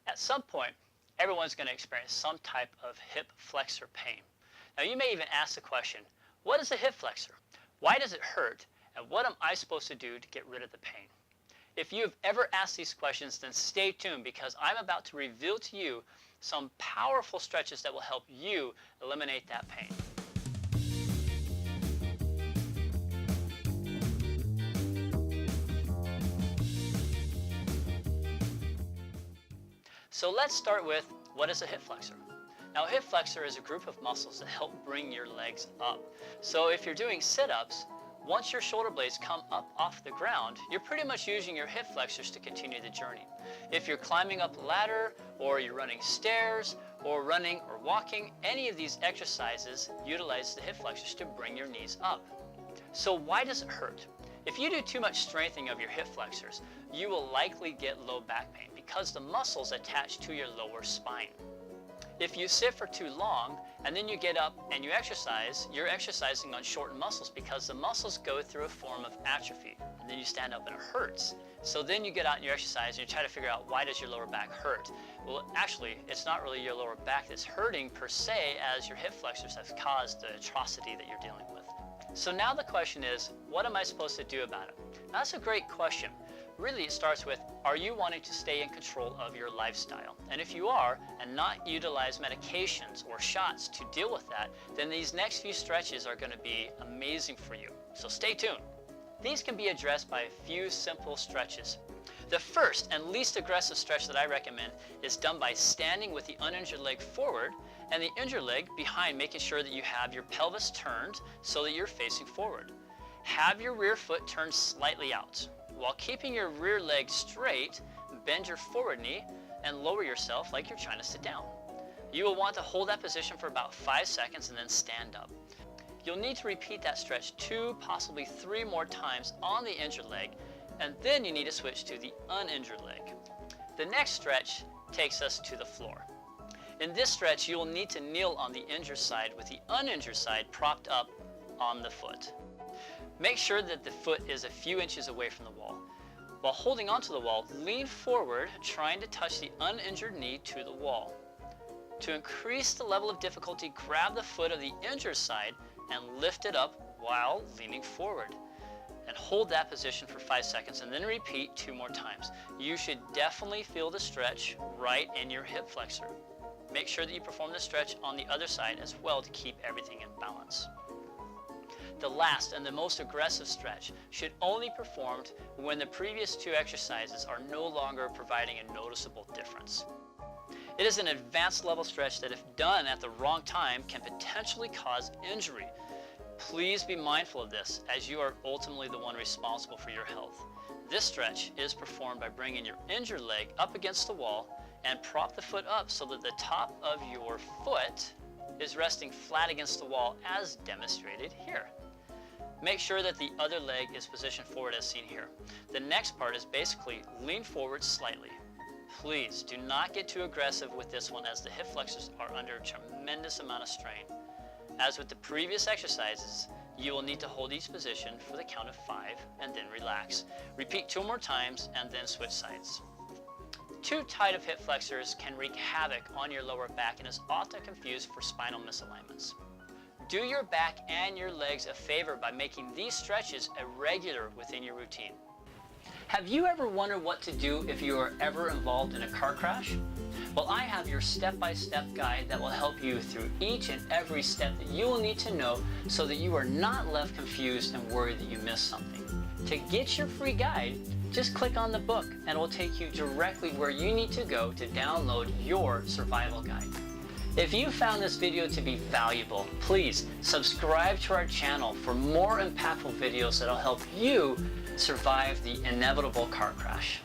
At some point, everyone's going to experience some type of hip flexor pain. Now you may even ask the question, what is a hip flexor? Why does it hurt? And what am I supposed to do to get rid of the pain? If you've ever asked these questions, then stay tuned because I'm about to reveal to you some powerful stretches that will help you eliminate that pain. So let's start with, what is a hip flexor? Now a hip flexor is a group of muscles that help bring your legs up. So if you're doing sit-ups, once your shoulder blades come up off the ground, you're pretty much using your hip flexors to continue the journey. If you're climbing up a ladder, or you're running stairs, or running or walking, any of these exercises utilize the hip flexors to bring your knees up. So why does it hurt? If you do too much strengthening of your hip flexors, you will likely get low back pain because the muscles attach to your lower spine. If you sit for too long and then you get up and you exercise, you're exercising on shortened muscles because the muscles go through a form of atrophy, and then you stand up and it hurts. So then you get out and you exercise and you try to figure out, why does your lower back hurt? Well, actually, it's not really your lower back that's hurting per se, as your hip flexors have caused the atrocity that you're dealing with. So now the question is, what am I supposed to do about it? Now, that's a great question. Really, it starts with, are you wanting to stay in control of your lifestyle? And if you are, and not utilize medications or shots to deal with that, then these next few stretches are going to be amazing for you. So stay tuned. These can be addressed by a few simple stretches. The first and least aggressive stretch that I recommend is done by standing with the uninjured leg forward and the injured leg behind, making sure that you have your pelvis turned so that you're facing forward. Have your rear foot turned slightly out. While keeping your rear leg straight, bend your forward knee and lower yourself like you're trying to sit down. You will want to hold that position for about 5 seconds and then stand up. You'll need to repeat that stretch 2, possibly 3 more times on the injured leg, and then you need to switch to the uninjured leg. The next stretch takes us to the floor. In this stretch, you will need to kneel on the injured side with the uninjured side propped up on the foot. Make sure that the foot is a few inches away from the wall. While holding onto the wall, lean forward, trying to touch the uninjured knee to the wall. To increase the level of difficulty, grab the foot of the injured side and lift it up while leaning forward. And hold that position for 5 seconds and then repeat 2 more times. You should definitely feel the stretch right in your hip flexor. Make sure that you perform the stretch on the other side as well to keep everything in balance. The last and the most aggressive stretch should only be performed when the previous 2 exercises are no longer providing a noticeable difference. It is an advanced level stretch that, if done at the wrong time, can potentially cause injury. Please be mindful of this, as you are ultimately the one responsible for your health. This stretch is performed by bringing your injured leg up against the wall and prop the foot up so that the top of your foot is resting flat against the wall, as demonstrated here. Make sure that the other leg is positioned forward as seen here. The next part is basically lean forward slightly. Please do not get too aggressive with this one, as the hip flexors are under a tremendous amount of strain. As with the previous exercises, you will need to hold each position for the count of 5 and then relax. Repeat 2 more times and then switch sides. Too tight of hip flexors can wreak havoc on your lower back and is often confused for spinal misalignments. Do your back and your legs a favor by making these stretches a regular within your routine. Have you ever wondered what to do if you are ever involved in a car crash? Well, I have your step-by-step guide that will help you through each and every step that you will need to know, so that you are not left confused and worried that you missed something. To get your free guide, just click on the book and it will take you directly where you need to go to download your survival guide. If you found this video to be valuable, please subscribe to our channel for more impactful videos that will help you survive the inevitable car crash.